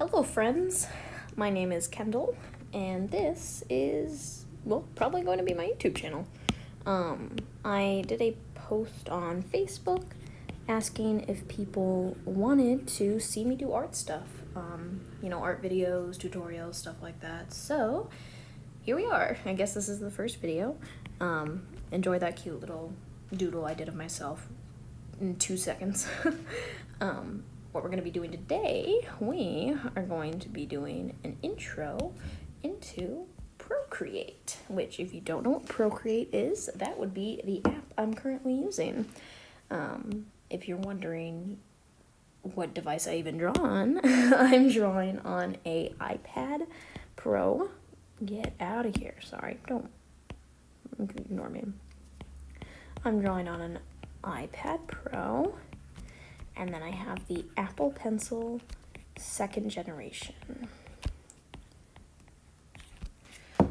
Hello friends, my name is Kendall, and this is, well, probably going to be my YouTube channel. I did a post on Facebook asking if people wanted to see me do art stuff, art videos, tutorials, stuff like that. So, here we are. I guess this is the first video. Enjoy that cute little doodle I did of myself in 2 seconds. What we're going to be doing today, we are going to be doing an intro into Procreate, which if you don't know what Procreate is, that would be the app I'm currently using. If you're wondering what device I even draw on, I'm drawing on a iPad Pro. Get out of here. Sorry, don't ignore me. I'm drawing on an iPad Pro. And then I have the Apple Pencil 2nd generation.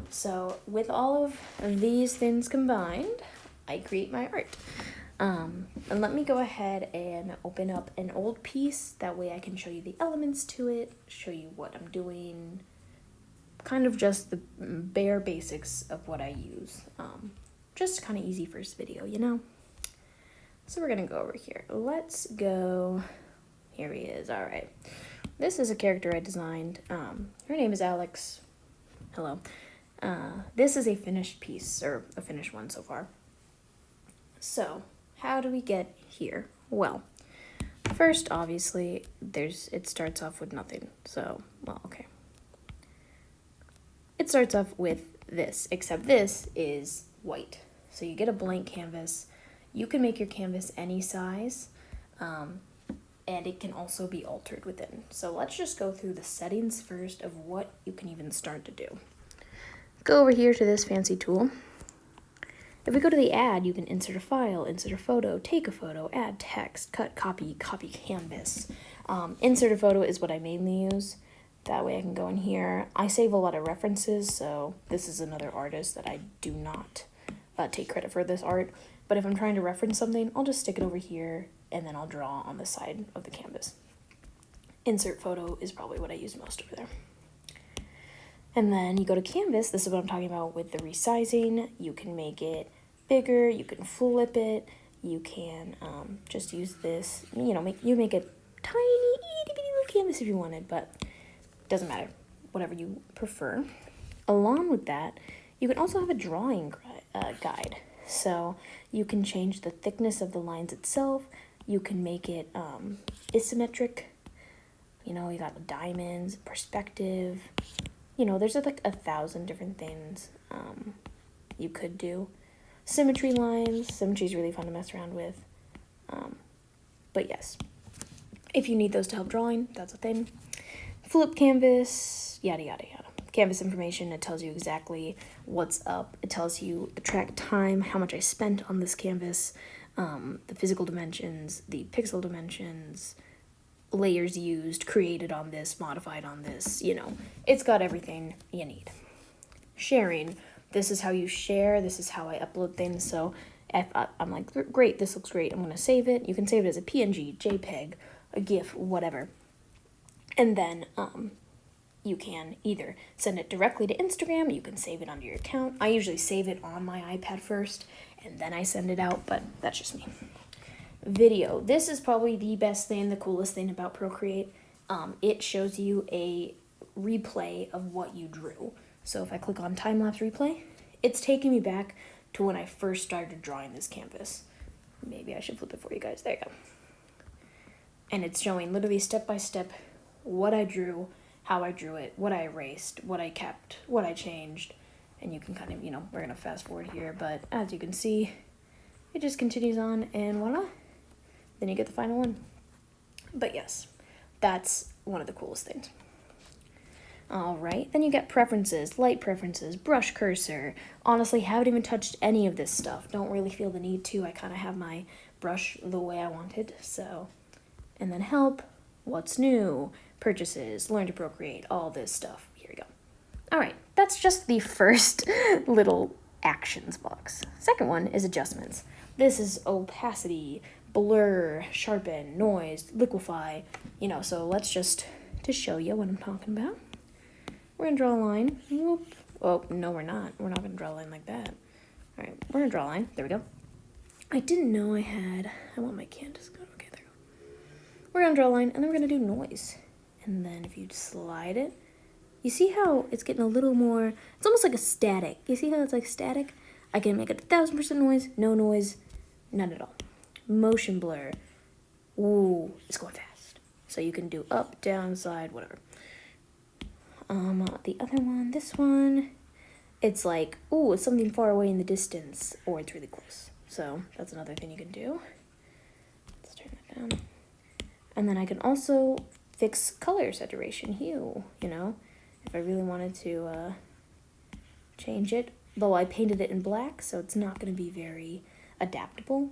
So with all of these things combined, I create my art. And let me go ahead and open up an old piece. That way I can show you the elements to it, show you what I'm doing, kind of just the bare basics of what I use. Just kind of easy first video, you know? So we're gonna go over here. Let's go, here he is, all right. This is a character I designed. Her name is Alex. Hello. This is a finished piece, or a finished one so far. So, how do we get here? Well, first, obviously, it starts off with nothing. So, well, okay. It starts off with this, except this is white. So you get a blank canvas. You can make your canvas any size, and it can also be altered within. So let's just go through the settings first of what you can even start to do. Go over here to this fancy tool. If we go to the add, you can insert a file, insert a photo, take a photo, add text, cut, copy canvas. Insert a photo is what I mainly use. That way I can go in here. I save a lot of references, so this is another artist that I do not take credit for this art. But if I'm trying to reference something, I'll just stick it over here, and then I'll draw on the side of the canvas. Insert photo is probably what I use most over there. And then you go to canvas. This is what I'm talking about with the resizing. You can make it bigger. You can flip it. You can just use this. You make a tiny, itty-bitty little canvas if you wanted, but it doesn't matter. Whatever you prefer. Along with that, you can also have a drawing guide. So you can change the thickness of the lines itself. You can make it isometric. You got diamonds, perspective. There's like 1,000 different things you could do. Symmetry lines. Symmetry is really fun to mess around with. But yes, if you need those to help drawing, that's a thing. Flip canvas, yada, yada, yada. Canvas information, it tells you exactly what's up. It tells you the track time, how much I spent on this canvas, the physical dimensions, the pixel dimensions, layers used, created on this, modified on this, It's got everything you need. Sharing, this is how you share, this is how I upload things. So if I'm like, great, this looks great, I'm going to save it. You can save it as a PNG, JPEG, a GIF, whatever. And then, you can either send it directly to Instagram, you can save it onto your account. I usually save it on my iPad first, and then I send it out, but that's just me. Video. This is probably the best thing, the coolest thing about Procreate. It shows you a replay of what you drew. So if I click on time-lapse replay, it's taking me back to when I first started drawing this canvas. Maybe I should flip it for you guys. There you go. And it's showing literally step-by-step what I drew, how I drew it, what I erased, what I kept, what I changed, and you can kind of, we're going to fast forward here, but as you can see, it just continues on, and voila, then you get the final one. But yes, that's one of the coolest things. All right, then you get preferences, light preferences, brush cursor. Honestly, haven't even touched any of this stuff. Don't really feel the need to. I kind of have my brush the way I wanted, so. And then help, what's new, purchases, learn to Procreate, all this stuff. Here we go. All right, that's just the first little actions box. Second one is adjustments. This is opacity, blur, sharpen, noise, liquefy, so let's just to show you what I'm talking about. We're gonna draw a line. Whoop. Oh, no, we're not. We're not gonna draw a line like that. All right, we're gonna draw a line. There we go. I didn't know I want my canvas good. Okay, there we go. We're gonna draw a line, and then we're gonna do noise. And then if you slide it, you see how it's getting a little more, it's almost like a static. You see how it's like static? I can make it 1000% noise, no noise, none at all. Motion blur. Ooh, it's going fast. So you can do up, down, side, whatever. The other one, this one, it's like, ooh, it's something far away in the distance, or it's really close. So that's another thing you can do. Let's turn that down. And then I can also fix color saturation, hue, you know, if I really wanted to change it. Though I painted it in black, so it's not going to be very adaptable.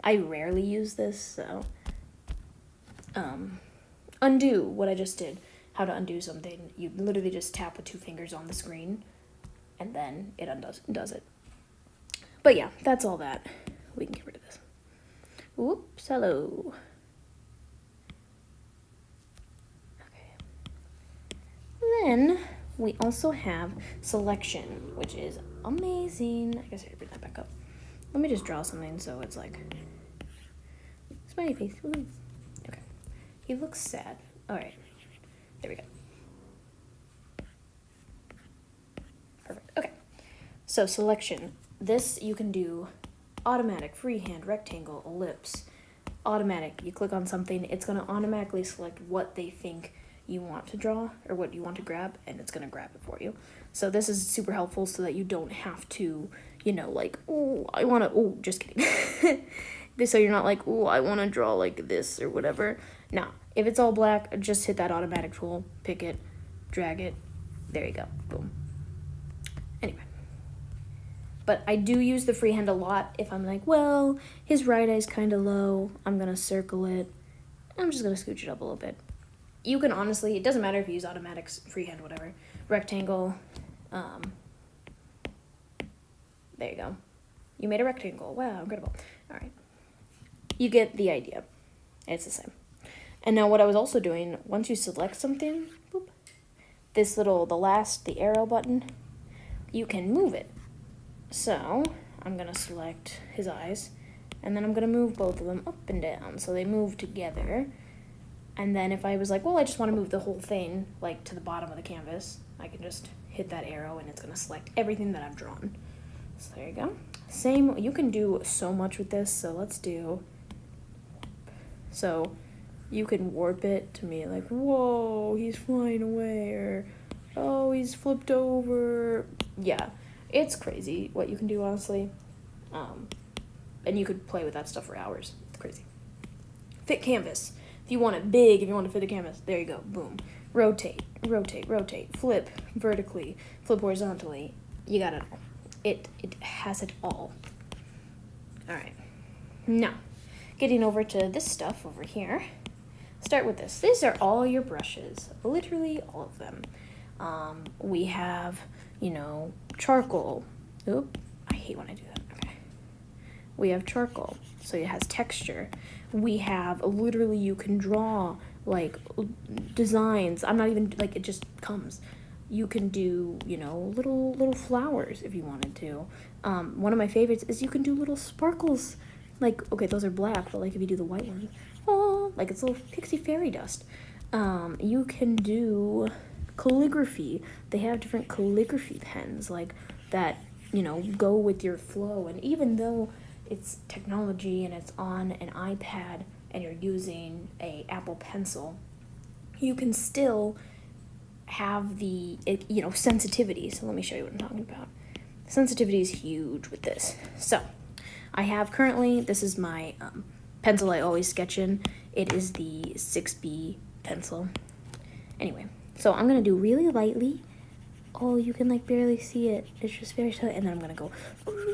I rarely use this, so undo what I just did. How to undo something. You literally just tap with 2 fingers on the screen, and then it does it. But yeah, that's all that. We can get rid of this. Whoops, hello. Then we also have selection, which is amazing. I guess I should bring that back up. Let me just draw something so it's like smiley face. Ooh. Okay. He looks sad. All right. There we go. Perfect. Okay. So selection. This you can do automatic, freehand, rectangle, ellipse, automatic. You click on something, it's going to automatically select what they think you want to draw or what you want to grab, and it's going to grab it for you. So this is super helpful so that you don't have to, you know, like, oh, I want to, oh, just kidding. So you're not like, oh, I want to draw like this or whatever. No, if it's all black, just hit that automatic tool, pick it, drag it. There you go. Boom. Anyway. But I do use the freehand a lot if I'm like, well, his right eye's kind of low. I'm going to circle it. I'm just going to scooch it up a little bit. You can honestly, it doesn't matter if you use automatic, freehand, whatever. Rectangle. There you go. You made a rectangle. Wow, incredible. All right. You get the idea. It's the same. And now what I was also doing, once you select something, boop, this little, the arrow button, you can move it. So I'm going to select his eyes, and then I'm going to move both of them up and down so they move together. And then if I was like, well, I just want to move the whole thing like to the bottom of the canvas, I can just hit that arrow and it's going to select everything that I've drawn. So there you go. Same, you can do so much with this. So let's do, so you can warp it to me like, whoa, he's flying away, or oh, he's flipped over. Yeah, it's crazy what you can do, honestly. And you could play with that stuff for hours. It's crazy. Fit canvas. If you want it big, if you want to fit the canvas, there you go. Boom. Rotate, rotate, rotate. Flip vertically, flip horizontally. You got it all. It has it all. All right. Now, getting over to this stuff over here. Start with this. These are all your brushes. Literally all of them. We have, you know, charcoal. Oop. I hate when I do that. Okay. We have charcoal, so it has texture. We have, literally, you can draw, like, designs. I'm not even, like, it just comes. You can do, you know, little flowers if you wanted to. One of my favorites is you can do little sparkles. Like, okay, those are black, but, like, if you do the white ones, oh, like, it's little pixie fairy dust. You can do calligraphy. They have different calligraphy pens, like, that, you know, go with your flow. And even though it's technology and it's on an iPad and you're using a Apple Pencil, you can still have the, you know, sensitivity. So let me show you what I'm talking about. Sensitivity is huge with this. So I have currently, this is my pencil I always sketch in. It is the 6B pencil. Anyway, so I'm going to do really lightly. Oh, you can like barely see it. It's just very slight. And then I'm going to go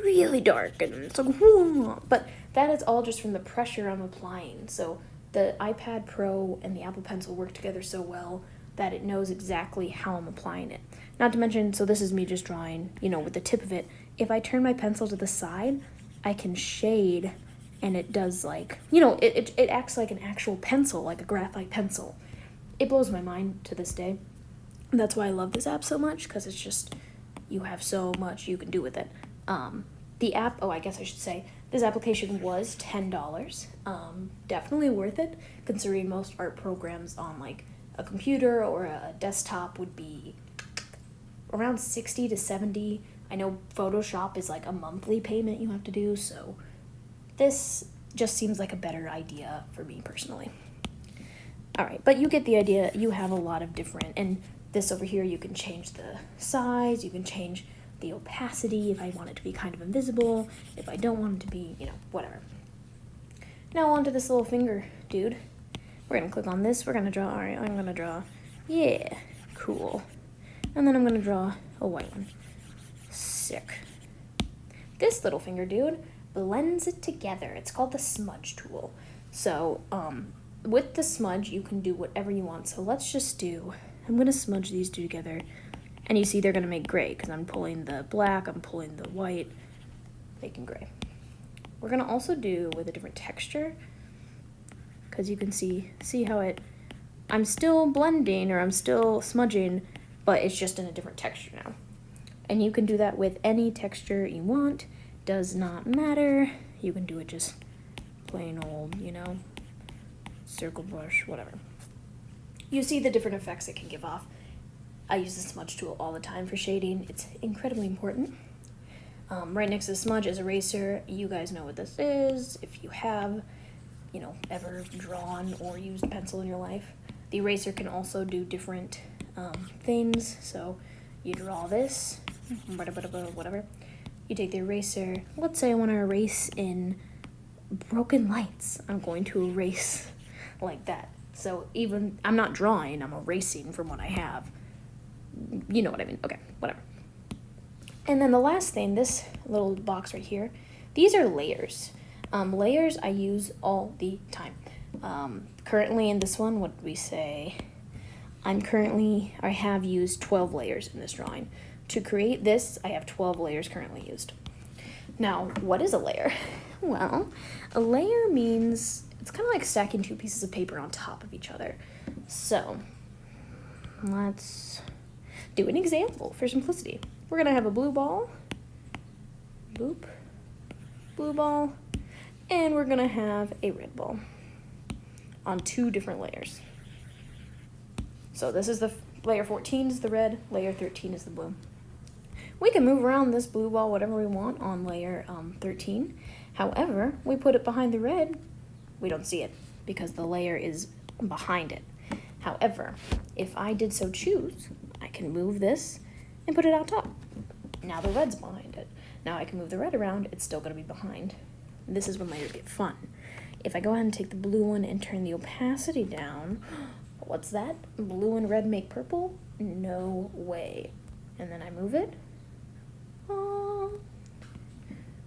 really dark. And it's like, whoa. But that is all just from the pressure I'm applying. So the iPad Pro and the Apple Pencil work together so well that it knows exactly how I'm applying it. Not to mention, so this is me just drawing, you know, with the tip of it. If I turn my pencil to the side, I can shade, and it does like, you know, it acts like an actual pencil, like a graphite pencil. it blows my mind to this day. That's why I love this app so much, because it's just, you have so much you can do with it. The app, I guess I should say, this application was $10. Definitely worth it, considering most art programs on like a computer or a desktop would be around 60 to 70. I know Photoshop is like a monthly payment you have to do, so this just seems like a better idea for me personally. All right, but you get the idea. You have a lot of different, and this over here, you can change the size, you can change the opacity if I want it to be kind of invisible, if I don't want it to be, whatever. Now onto this little finger dude. We're gonna click on this, we're gonna draw, all right, I'm gonna draw, yeah, cool. And then I'm gonna draw a white one. Sick. This little finger dude blends it together. It's called the smudge tool. So, with the smudge, you can do whatever you want. So let's just do, I'm gonna smudge these two together. And you see they're gonna make gray because I'm pulling the black, I'm pulling the white, making gray. We're gonna also do with a different texture, because you can see how I'm still blending or I'm still smudging, but it's just in a different texture now. And you can do that with any texture you want, does not matter. You can do it just plain old, circle brush, whatever. You see the different effects it can give off. I use the smudge tool all the time for shading. It's incredibly important. Right next to the smudge is eraser. You guys know what this is. If you have, ever drawn or used pencil in your life. The eraser can also do different things. So you draw this, whatever. You take the eraser. Let's say I want to erase in broken lights. I'm going to erase like that. So even, I'm not drawing, I'm erasing from what I have. You know what I mean. Okay, whatever. And then the last thing, this little box right here, these are layers. Layers I use all the time. Currently in this one, what did we say? I have used 12 layers in this drawing. To create this, I have 12 layers currently used. Now, what is a layer? Well, a layer means, it's kind of like stacking two pieces of paper on top of each other. So, let's do an example for simplicity. We're gonna have a blue ball, boop, blue ball, and we're gonna have a red ball on two different layers. So this is the layer 14 is the red, layer 13 is the blue. We can move around this blue ball whatever we want on layer 13. However, we put it behind the red, we don't see it because the layer is behind it. However, if I did so choose, I can move this and put it out top. Now the red's behind it. Now I can move the red around, it's still gonna be behind. This is when layers get fun. If I go ahead and take the blue one and turn the opacity down, what's that? Blue and red make purple? No way. And then I move it. Oh,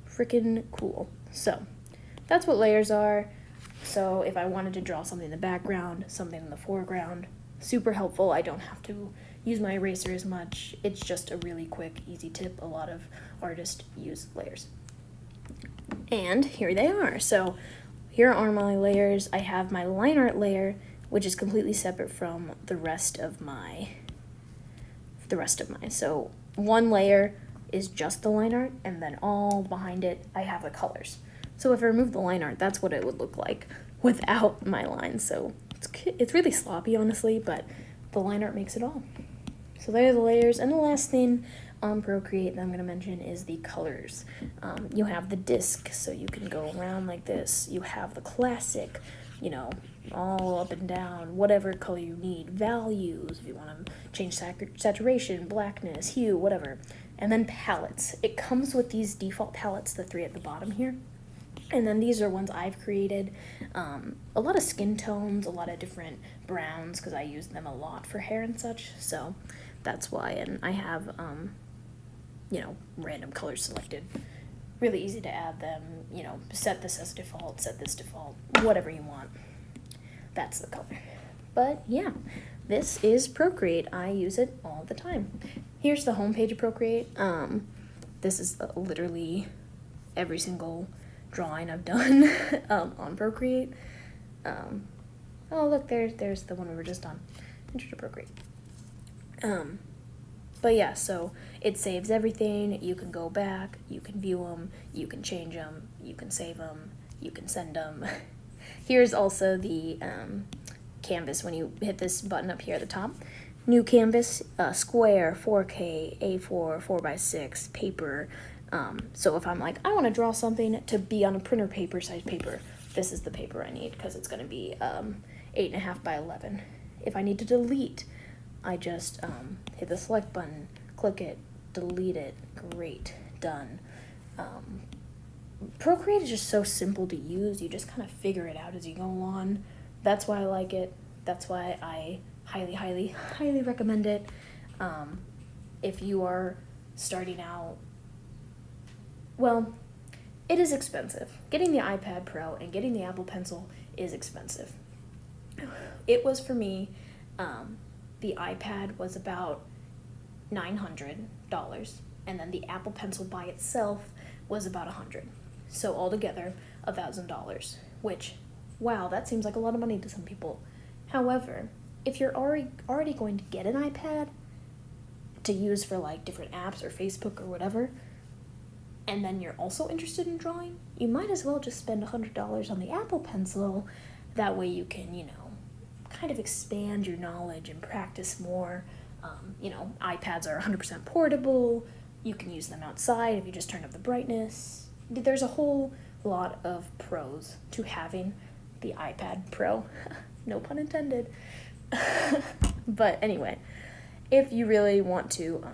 freaking cool. So that's what layers are. So if I wanted to draw something in the background, something in the foreground, super helpful. I don't have to use my eraser as much. It's just a really quick, easy tip. A lot of artists use layers. And here they are. So here are my layers. I have my line art layer, which is completely separate from the rest of mine. So one layer is just the line art, and then all behind it, I have the colors. So if I remove the line art, that's what it would look like without my lines. So it's really sloppy, honestly, but the line art makes it all. So there are the layers. And the last thing on Procreate that I'm going to mention is the colors. You have the disc, so you can go around like this. You have the classic, all up and down, whatever color you need. Values, if you want to change saturation, blackness, hue, whatever. And then palettes. It comes with these default palettes, the three at the bottom here. And then these are ones I've created. A lot of skin tones, a lot of different browns, because I use them a lot for hair and such. So that's why. And I have, random colors selected. Really easy to add them. Set this as default, set this default, whatever you want. That's the color. But yeah, this is Procreate. I use it all the time. Here's the homepage of Procreate. This is literally every single drawing I've done on Procreate. Oh, look, there's the one we were just on. Intro to Procreate. But yeah, so it saves everything. You can go back, you can view them, you can change them, you can save them, you can send them. Here's also the canvas when you hit this button up here at the top. New canvas, square, 4K, A4, 4x6, paper. So if I'm like, I want to draw something to be on a printer paper, size paper, this is the paper I need because it's going to be 8.5 by 11. If I need to delete, I just hit the select button, click it, delete it, great, done. Procreate is just so simple to use. You just kind of figure it out as you go along. That's why I like it. That's why I highly, highly, highly recommend it. If you are starting out, well, it is expensive. Getting the iPad Pro and getting the Apple Pencil is expensive. It was for me, the iPad was about $900, and then the Apple Pencil by itself was about $100. So altogether, $1,000, which, wow, that seems like a lot of money to some people. However, if you're already going to get an iPad to use for like different apps or Facebook or whatever, and then you're also interested in drawing, you might as well just spend $100 on the Apple Pencil. That way you can, kind of expand your knowledge and practice more. iPads are 100% portable. You can use them outside if you just turn up the brightness. There's a whole lot of pros to having the iPad Pro. No pun intended. But anyway, if you really want to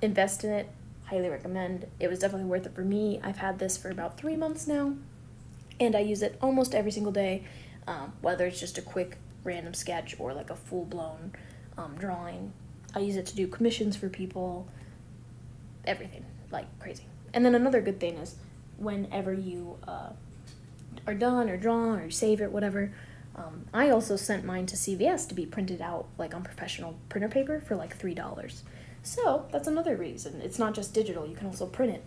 invest in it, highly recommend. It was definitely worth it for me. I've had this for about 3 months now, and I use it almost every single day, whether it's just a quick random sketch or like a full-blown drawing. I use it to do commissions for people, everything, like crazy. And then another good thing is whenever you are done or drawn or save it, whatever, I also sent mine to CVS to be printed out like on professional printer paper for like $3. So that's another reason. It's not just digital. You can also print it,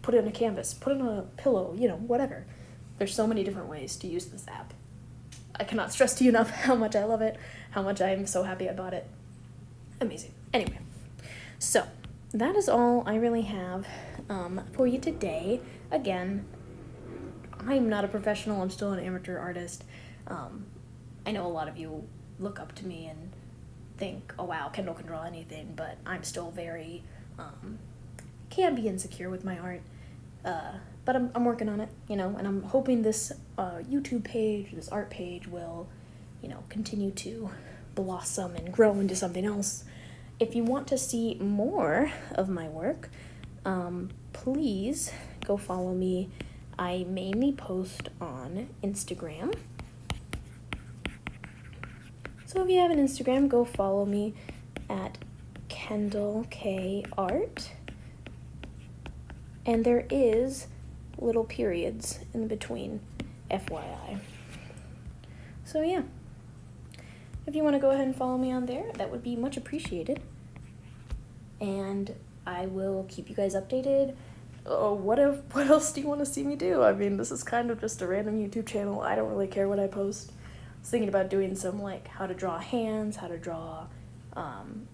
put it on a canvas, put it on a pillow, whatever. There's so many different ways to use this app. I cannot stress to you enough how much I love it, how much I am so happy I bought it. Amazing. Anyway, so that is all I really have for you today. Again, I'm not a professional. I'm still an amateur artist. I know a lot of you look up to me and think, oh wow, Kendall can draw anything, but I'm still very, can be insecure with my art. But I'm working on it, and I'm hoping this YouTube page, this art page will, continue to blossom and grow into something else. If you want to see more of my work, please go follow me. I mainly post on Instagram. So if you have an Instagram, go follow me at Kendall K Art. And there is little periods in between, FYI. So yeah, if you want to go ahead and follow me on there, that would be much appreciated. And I will keep you guys updated. Oh, what else do you want to see me do? I mean, this is kind of just a random YouTube channel. I don't really care what I post. I was thinking about doing some like how to draw hands, how to draw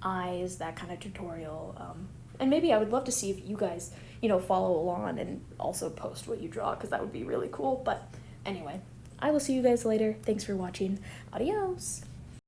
eyes, that kind of tutorial. And maybe I would love to see if you guys, follow along and also post what you draw, because that would be really cool. But anyway, I will see you guys later. Thanks for watching. Adios.